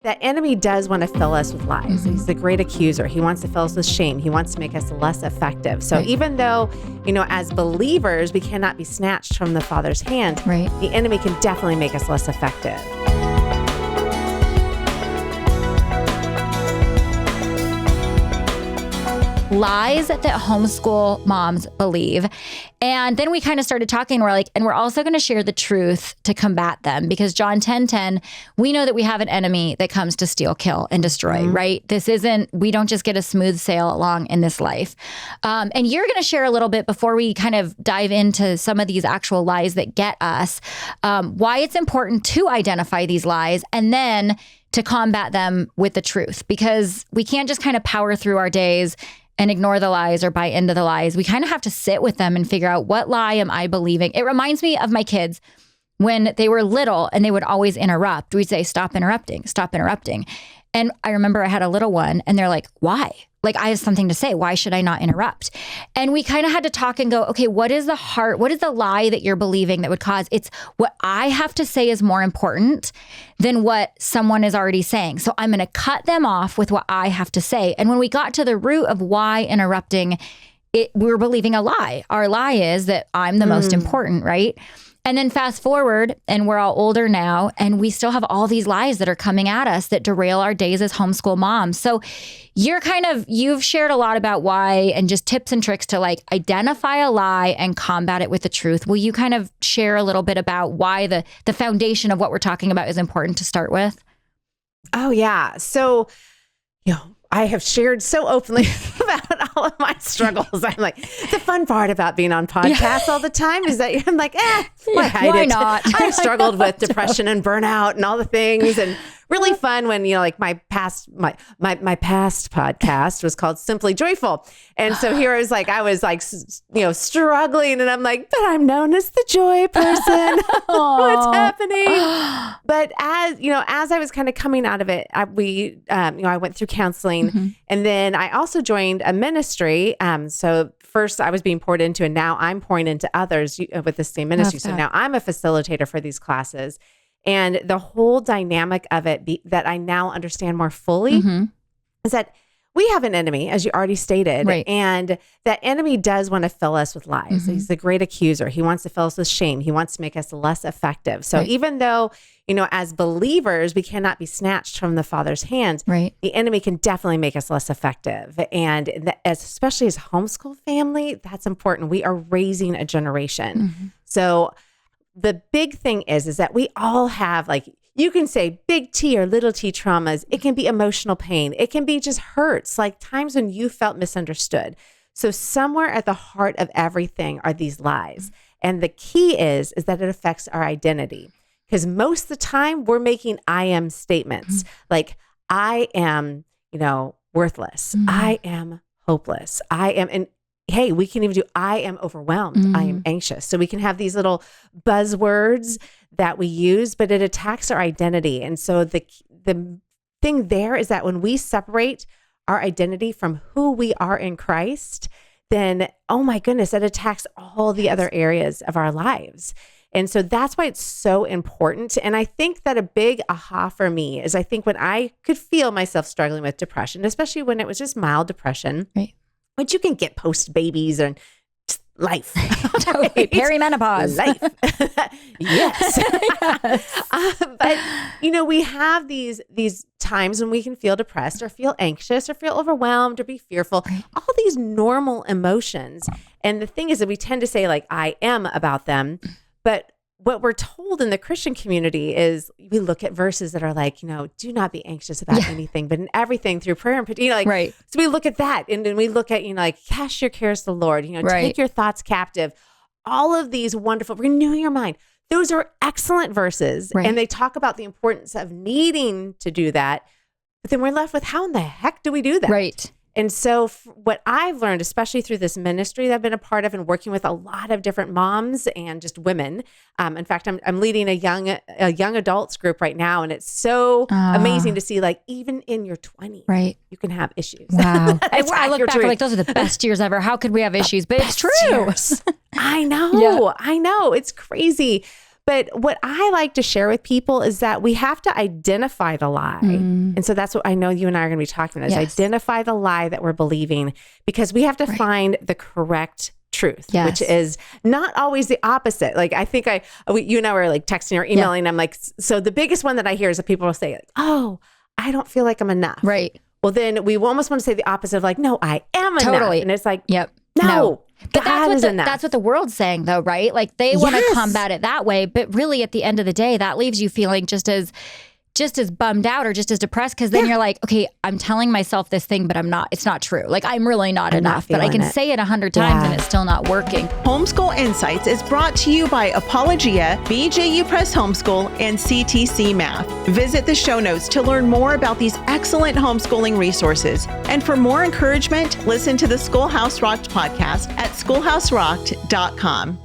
That enemy does want to fill us with lies. Mm-hmm. He's a great accuser. He wants to fill us with shame. He wants to make us less effective. So even though, as believers, we cannot be snatched from the Father's hand, the enemy can definitely make us less effective. Lies that homeschool moms believe. And then we kind of started talking. We're like, and we're also going to share the truth to combat them, because John 10:10, we know that we have an enemy that comes to steal, kill, and destroy, right? We don't just get a smooth sail along in this life. And you're going to share a little bit before we kind of dive into some of these actual lies that get us, why it's important to identify these lies and then to combat them with the truth, because we can't just kind of power through our days and ignore the lies or buy into the lies. We kind of have to sit with them and figure out, what lie am I believing? It reminds me of my kids when they were little and they would always interrupt. We'd say, stop interrupting, stop interrupting. And I remember I had a little one and they're like, why? Like, I have something to say. Why should I not interrupt? And we kind of had to talk and go, okay, what is the lie that you're believing that would cause? It's what I have to say is more important than what someone is already saying. So I'm going to cut them off with what I have to say. And when we got to the root of why interrupting, we were believing a lie. Our lie is that I'm the most important, right? And then fast forward, and we're all older now, and we still have all these lies that are coming at us that derail our days as homeschool moms. So you've shared a lot about why, and just tips and tricks to like identify a lie and combat it with the truth. Will you kind of share a little bit about why the foundation of what we're talking about is important to start with? Oh, yeah. So, I have shared so openly about all of my struggles. I'm like, the fun part about being on podcasts all the time is that I'm like, why not? I've struggled with depression and burnout and all the things, and really fun when, my past podcast was called Simply Joyful. And so here I was struggling, and I'm like, but I'm known as the joy person. What's happening? But as I was kind of coming out of it, I went through counseling, and then I also joined a ministry. So first I was being poured into, and now I'm pouring into others with the same ministry. So now I'm a facilitator for these classes. And the whole dynamic of it that I now understand more fully is that we have an enemy, as you already stated, and that enemy does want to fill us with lies. He's a great accuser. He wants to fill us with shame. He wants to make us less effective. So even though, as believers, we cannot be snatched from the Father's hand, the enemy can definitely make us less effective. And especially as a homeschool family, that's important. We are raising a generation. So the big thing is that we all have, you can say big T or little t traumas. It can be emotional pain. It can be just hurts, like times when you felt misunderstood. So somewhere at the heart of everything are these lies. And the key is that it affects our identity. Because most of the time we're making I am statements. Like, I am, worthless. I am hopeless. I am, and hey, we can even do, I am overwhelmed. I am anxious. So we can have these little buzzwords that we use, but it attacks our identity. And so the thing there is that when we separate our identity from who we are in Christ, then, oh my goodness, it attacks all the other areas of our lives. And so that's why it's so important. And I think that a big aha for me is, I think when I could feel myself struggling with depression, especially when it was just mild depression, which you can get post babies and life. Totally. Perimenopause. Life. Yes. But, we have these times when we can feel depressed or feel anxious or feel overwhelmed or be fearful, all these normal emotions. And the thing is that we tend to say I am about them. But what we're told in the Christian community is we look at verses that are do not be anxious about anything, but in everything through prayer and petition, So we look at that, and then we look at, cast your cares to the Lord, take your thoughts captive, all of these wonderful, renew your mind. Those are excellent verses. And they talk about the importance of needing to do that. But then we're left with, how in the heck do we do that? Right. And so what I've learned, especially through this ministry that I've been a part of and working with a lot of different moms and just women. In fact, I'm leading a young adults group right now. And it's so amazing to see, even in your 20s, you can have issues. Wow. I look back, those are the best years ever. How could we have issues? But it's true. I know. Yeah. I know. It's crazy. But what I like to share with people is that we have to identify the lie. And so that's what I know you and I are going to be talking about, is identify the lie that we're believing, because we have to find the correct truth, which is not always the opposite. Like, I think you and I were like texting or emailing. I'm like, so the biggest one that I hear is that people will say, oh, I don't feel like I'm enough. Right. Well, then we almost want to say the opposite of like, no, I am enough. And it's like, no. But that's what the world's saying, though, right? Like, they want to combat it that way. But really, at the end of the day, that leaves you feeling just as bummed out or just as depressed, because then you're like, okay, I'm telling myself this thing, but it's not true. Like, I'm really not enough, but I can say it 100 times and it's still not working. Homeschool Insights is brought to you by Apologia, BJU Press Homeschool, and CTC Math. Visit the show notes to learn more about these excellent homeschooling resources. And for more encouragement, listen to the Schoolhouse Rocked podcast at schoolhouserocked.com.